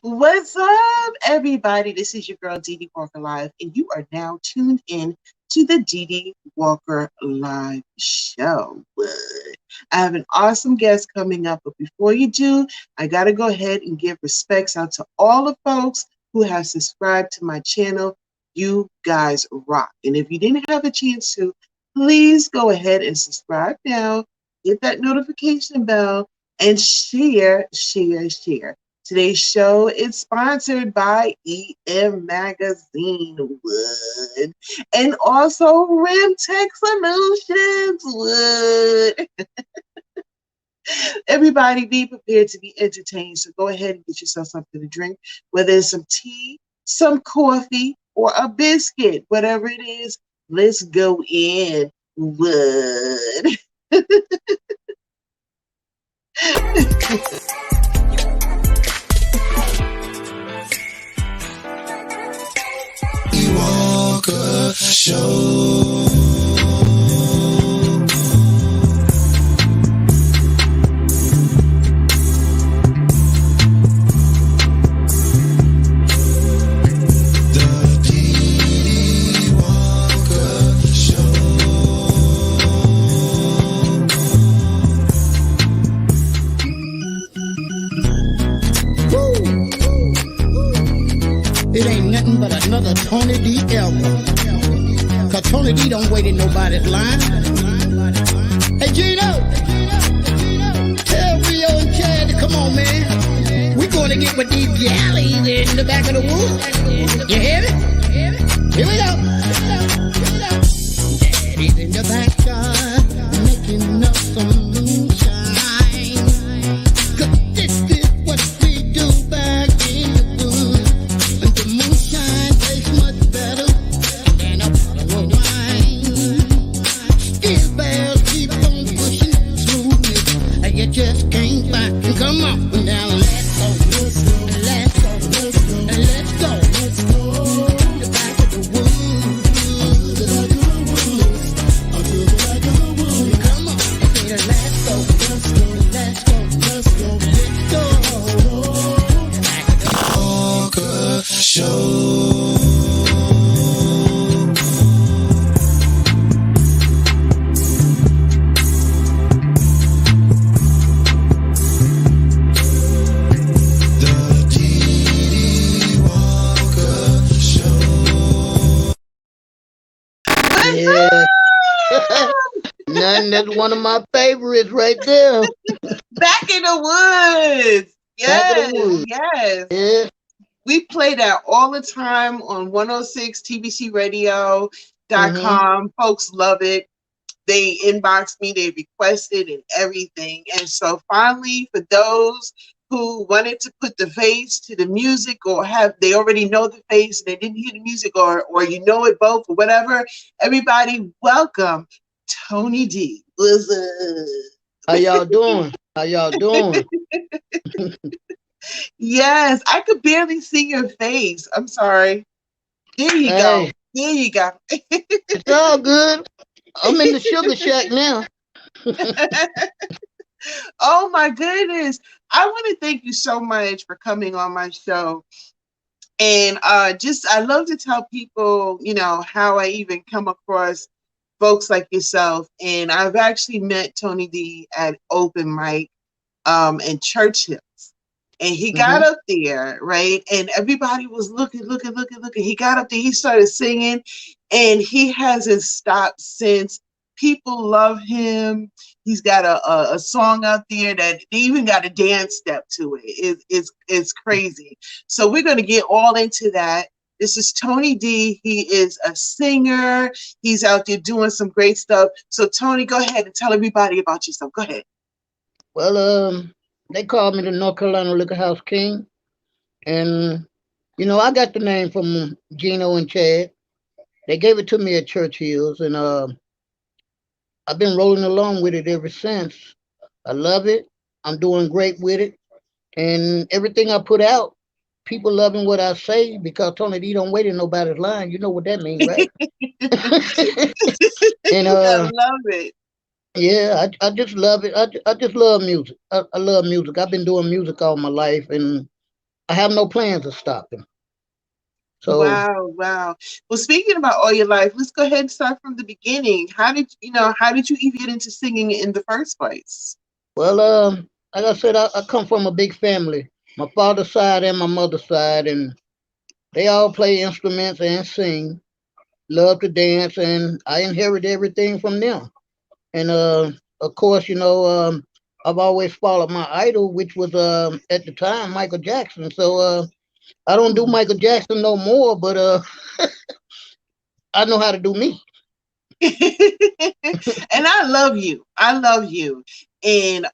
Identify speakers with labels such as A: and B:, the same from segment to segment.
A: What's up, everybody? This is your girl, Dee Walker Live, and you are now tuned in to the Dee Walker Live show. What? I have an awesome guest coming up, but before you do, I got to go ahead and give respects out to all the folks who have subscribed to my channel. You guys rock. And if you didn't have a chance to, please go ahead and subscribe now, hit that notification bell, and share. Today's show is sponsored by EM Magazine Wood and also RemTek Solutions Wood. Everybody be prepared to be entertained, so go ahead and get yourself something to drink, whether it's some tea, some coffee, or a biscuit, whatever it is. Let's go in, Wood.
B: Walker Show.
C: It ain't nothing but another Tony D album. Cause Tony D don't wait in nobody's line. Hey Gino, tell Rio and Chad to come on, man. We gonna get with these galleys in the back of the woods. You hear me? Here we go. Daddy's in the backyard making up some moonshine. Cause this is what we do back in the woods. The moonshine tastes much better than a bottle of wine. Steel bells keep on pushing through me, and you just can't find. Come on, now let's go, let's go, let's go, let's go. The back of the woods, come on, let's go, let's go, let's go, let's go, let's go.
B: Walker Show. The Dee Walker Show.
C: Yeah. Nothing, that's one of my favorites right there.
A: Back in the woods.
C: Back
A: Yes,
C: of the woods.
A: yes.
C: Yeah.
A: We play that all the time on 106tbcradio.com. Folks love it. They inbox me, they requested and everything. And so finally, for those who wanted to put the face to the music, or they already know the face and they didn't hear the music, or you know it both, or whatever, everybody welcome Tony D. What's up?
C: How y'all doing? How y'all doing?
A: Yes, I could barely see your face. I'm sorry. There you go.
C: Hey,
A: There you go.
C: it's all good. I'm in the sugar shack now.
A: Oh my goodness. I want to thank you so much for coming on my show. And I love to tell people, how I even come across folks like yourself. And I've actually met Tony D at open mic in Churchill. And he got up there, right? And everybody was looking. He got up there, he started singing, and he hasn't stopped since. People love him. He's got a song out there that they even got a dance step to it. It's crazy. So we're going to get all into that. This is Tony D. He is a singer. He's out there doing some great stuff. So Tony, go ahead and tell everybody about yourself. Go ahead.
C: Well, they called me the North Carolina Liquor House King. And, I got the name from Gino and Chad. They gave it to me at Churchill's, and I've been rolling along with it ever since. I love it. I'm doing great with it. And everything I put out, people loving what I say, because Tony D don't wait in nobody's line. You know what that means, right? And
A: I love it.
C: Yeah, I just love it. I just love music. I love music. I've been doing music all my life, and I have no plans of stopping. So,
A: Wow, wow. Well, speaking about all your life, let's go ahead and start from the beginning. How did you even get into singing in the first place?
C: well, like I said, I come from a big family. My father's side and my mother's side, and they all play instruments and sing. Love to dance, and I inherited everything from them. And of course, I've always followed my idol, which was at the time Michael Jackson. So I don't do
A: Hmm.
C: Michael Jackson no more, but I know how to do me.
A: And I love you. I love you. And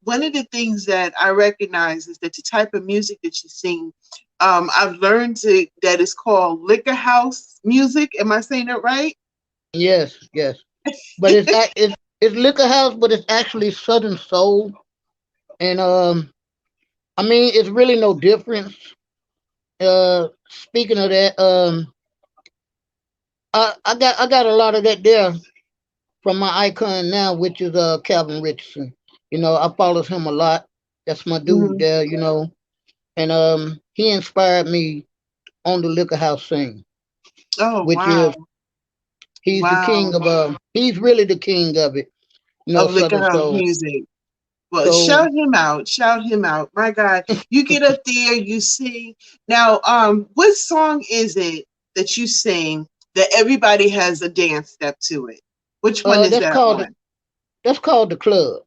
A: one of the things that I recognize is that the type of music that you sing, I've learned that it's called liquor house music. Am I saying that right?
C: Yes, yes. But it's liquor house, but it's actually Southern soul. And I mean, it's really no difference. Speaking of that, I got a lot of that there from my icon now, which is Calvin Richardson. I follows him a lot. That's my dude
A: Mhm.
C: there, and he inspired me on the liquor house scene,
A: Oh,
C: which is
A: wow.
C: he's the king
A: Wow.
C: of he's really the king of it,
A: Of liquor
C: Southern
A: house
C: soul.
A: music. Well,
C: So
A: shout him out. Shout him out. My God. You get up there, you sing. Now, what song is it that you sing that everybody has a dance step to it? Which one is
C: that's
A: that
C: called
A: one?
C: that's called the club,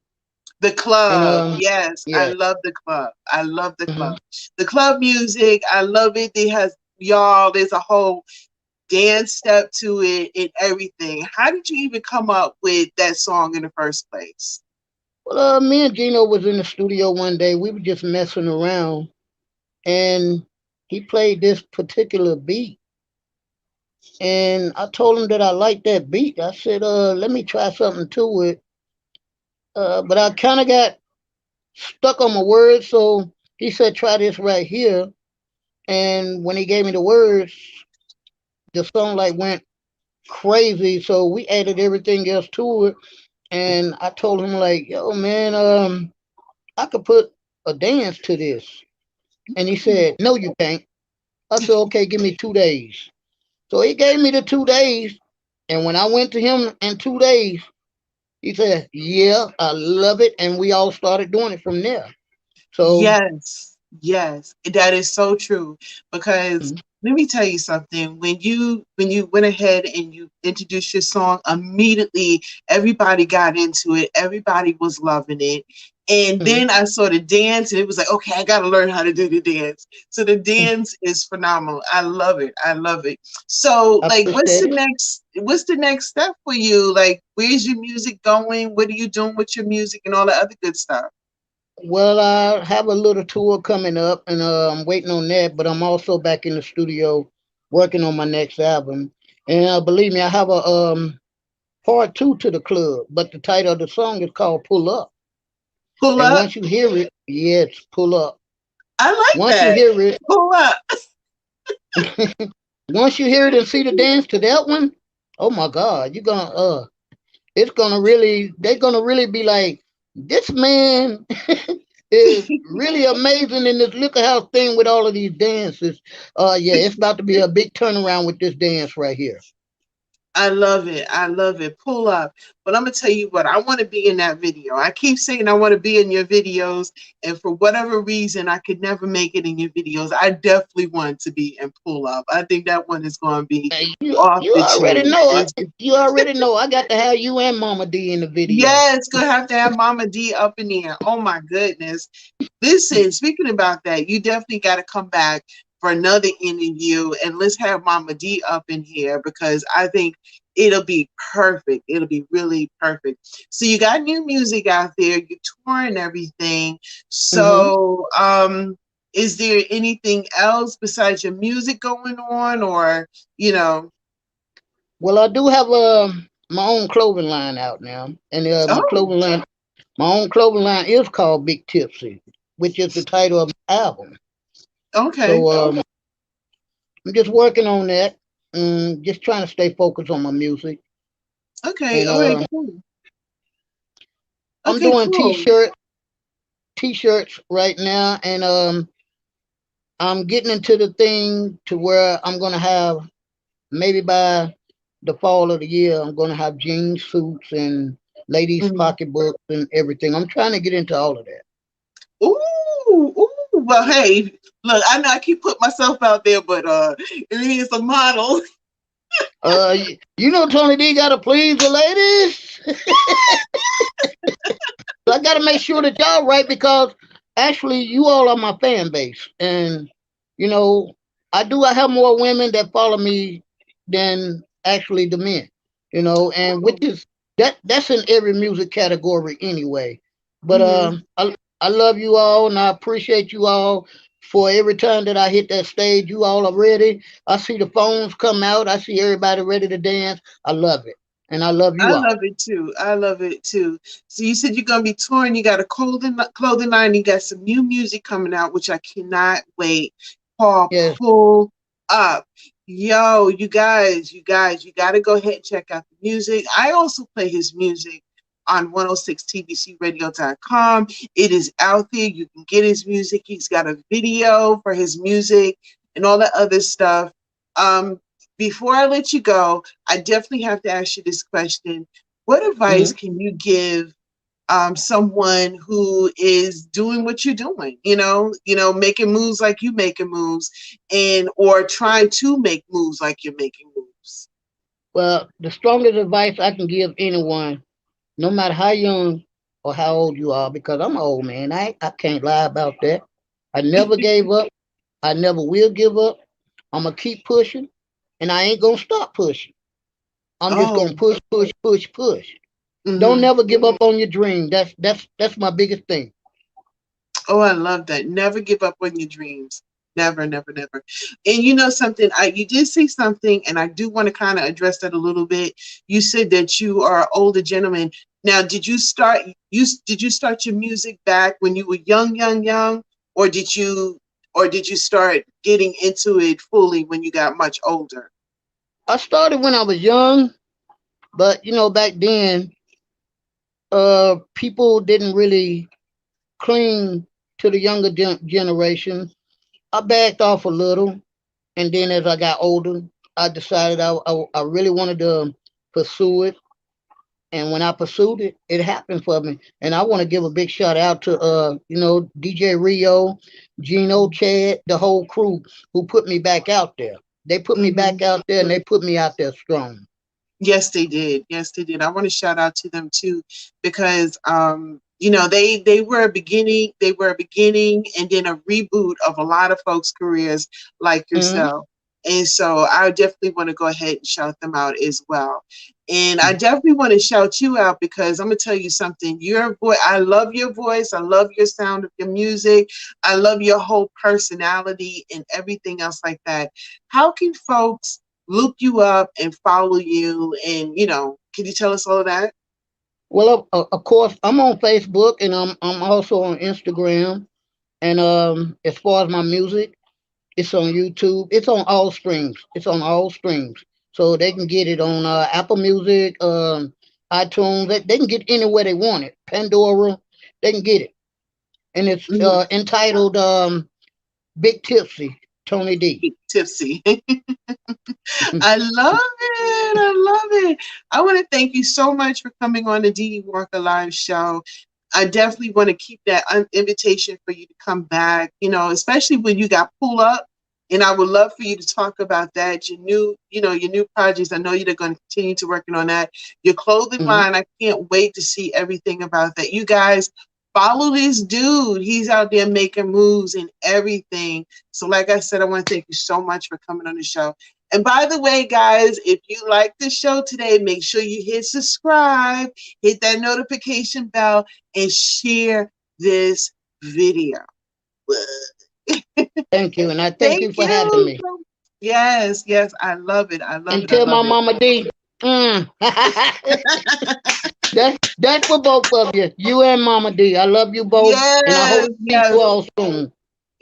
A: The
C: and
A: club. Yes, I
C: yeah.
A: love the club. I love the
C: hmm
A: club. The club music, I love it. It has y'all, there's a whole dance step to it and everything. How did you even come up with that song in the first place?
C: Well, me and Gino was in the studio one day. We were just messing around, and he played this particular beat. And I told him that I liked that beat. I said, let me try something to it. But I kind of got stuck on my words, so he said, try this right here. And when he gave me the words, the song like went crazy. So we added everything else to it. And I told him like, yo, man, I could put a dance to this. And he said, no, you can't. I said, okay, give me 2 days. So he gave me the 2 days. And when I went to him in 2 days, he said, yeah, I love it. And we all started doing it from there. So,
A: Yes, yes, that is so true. Because
C: mhm,
A: let me tell you something. When you went ahead and you introduced your song, immediately everybody got into it. Everybody was loving it. And
C: mhm,
A: then I saw the dance, and it was like, okay, I got to learn how to do the dance. So the dance is phenomenal. I love it. I love it. So,
C: I
A: like, what's
C: appreciate
A: the
C: it.
A: next? What's the next step for you? Like, where's your music going? What are you doing with your music and all the other good stuff?
C: Well, I have a little tour coming up, and I'm waiting on that. But I'm also back in the studio working on my next album. And believe me, I have a part two to the club. But the title of the song is called "Pull Up."
A: Pull
C: And
A: up.
C: once you hear it, yes, pull up.
A: I like
C: Once you
A: that.
C: hear it,
A: Pull up.
C: once you hear it and see the dance to that one, oh my God, you're gonna it's gonna really they're gonna really be like, this man is really amazing in this liquor house thing with all of these dances. Yeah, it's about to be a big turnaround with this dance right here.
A: I love it. I love it. Pull up. But I'm gonna tell you what, I want to be in that video. I keep saying I want to be in your videos, and for whatever reason, I could never make it in your videos. I definitely want to be in pull up. I think that one is gonna be off
C: You
A: the
C: already
A: chain.
C: know. You already know. I got to have you and Mama D in the video.
A: Yeah, it's gonna have to have Mama D up in here. Oh my goodness. Listen, speaking about that, you definitely got to come back for another interview and let's have Mama D up in here because I think it'll be perfect. It'll be really perfect. So you got new music out there, you're touring everything.
C: hmm
A: So is there anything else besides your music going on or you know
C: Well, I do have my own clothing line out now, and
A: oh
C: my own clothing line is called Big Tipsy, which is the title of my album.
A: okay.
C: So I'm just working on that, and just trying to stay focused on my music.
A: Okay,
C: And
A: all right, cool.
C: I'm
A: Okay,
C: doing
A: cool.
C: t-shirts right now, and I'm getting into the thing to where I'm gonna have, maybe by the fall of the year, I'm gonna have jean suits and ladies'
A: Mhm.
C: pocketbooks and everything. I'm trying to get into all of that.
A: Ooh, ooh. Well, hey, look, I know I keep putting myself out there, but if it is a model.
C: You know, Tony D gotta please the ladies. So I gotta make sure that y'all right, because actually you all are my fan base, and you know, I have more women that follow me than actually the men. You know, and which
A: Oh.
C: is that's in every music category anyway. But
A: Hmm.
C: I love you all, and I appreciate you all. For every time that I hit that stage, you all are ready. I see the phones come out. I see everybody ready to dance. I love it, and I love
A: I
C: you
A: love
C: all.
A: it too. I love it too. So you said you're gonna be touring. You got a clothing line. You got some new music coming out, which I cannot wait. Paul,
C: Yes.
A: pull up. Yo, you gotta go ahead and check out the music. I also play his music on 106tbcradio.com. It is out there. You can get his music. He's got a video for his music and all that other stuff. Um, Before I let you go, I definitely have to ask you this question. What advice
C: Mhm.
A: can you give someone who is doing what you're doing? Making moves like you making moves, and or trying to make moves like you're making moves.
C: Well, the strongest advice I can give anyone, no matter how young or how old you are, because I'm an old man, I can't lie about that. I never gave up. I never will give up. I'm gonna keep pushing, and I ain't gonna stop pushing. I'm just gonna
A: Oh,
C: push, push, push, push. Don't
A: hmm.
C: never give up on your dream. That's my biggest thing.
A: Oh, I love that. Never give up on your dreams. Never, never, never. And you know something, you did say something, and I do want to kind of address that a little bit. You said that you are an older gentleman. Now, did you start your music back when you were young, young, young, or did you start getting into it fully when you got much older?
C: I started when I was young, but back then, people didn't really cling to the younger generation. I backed off a little, and then as I got older, I decided I really wanted to pursue it. And when I pursued it, it happened for me. And I want to give a big shout out to DJ Rio, Gino, Chad, the whole crew who put me back out there. They put me
A: Hmm.
C: back out there, and they put me out there strong.
A: Yes, they did. Yes, they did. I want to shout out to them too, because they were a beginning, and then a reboot of a lot of folks' careers like
C: Hmm.
A: yourself. And so I definitely want to go ahead and shout them out as well. And I definitely want to shout you out because I'm gonna tell you something. Your voice, I love your voice. I love your sound of your music. I love your whole personality and everything else like that. How can folks look you up and follow you? And can you tell us all of that?
C: Well, of course, I'm on Facebook, and I'm also on Instagram. And as far as my music, it's on YouTube. It's on all streams. It's on all streams. So they can get it on Apple Music, iTunes. They can get anywhere they want it. Pandora, they can get it. And it's
A: Mhm.
C: entitled Big Tipsy, Tony D.
A: Tipsy. I love it. I love it. I want to thank you so much for coming on the DD Walker Live show. I definitely want to keep that invitation for you to come back, especially when you got pull up. And I would love for you to talk about that, your new projects. I know you're going to continue to working on that. Your clothing
C: Hmm.
A: line, I can't wait to see everything about that. You guys follow this dude. He's out there making moves and everything. So like I said, I want to thank you so much for coming on the show. And by the way, guys, if you like the show today, make sure you hit subscribe, hit that notification bell, and share this video.
C: Thank you, and I thank
A: Thank
C: you for having
A: you.
C: me.
A: Yes, yes, I love it. I love
C: And
A: it. I
C: tell
A: love
C: my
A: it.
C: mama D. Mm. That's for both of you, you and Mama D. I love you both, and I hope
A: Yes,
C: to see you
A: yes.
C: all soon.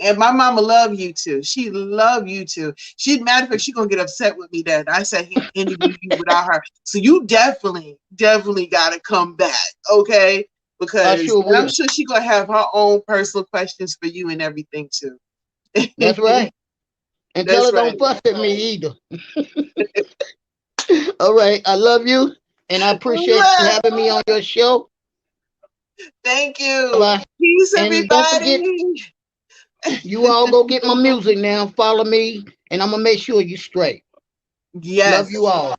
A: And my mama love you too. She love you too. She matter of fact, she gonna get upset with me that I said he interview you without her. So you definitely, definitely gotta come back. Okay.
C: I
A: because
C: sure
A: I'm
C: will.
A: sure she's gonna have her own personal questions for you and everything too.
C: That's right. And tell
A: That's
C: her
A: right.
C: don't fuss at me either. All right. I love you. And I appreciate you
A: Mwah!
C: having me on your show.
A: Thank you.
C: Bye.
A: Peace,
C: And don't forget,
A: everybody.
C: you all go get my music now. Follow me. And I'm going to make sure you straight. Love you
A: Yes.
C: all.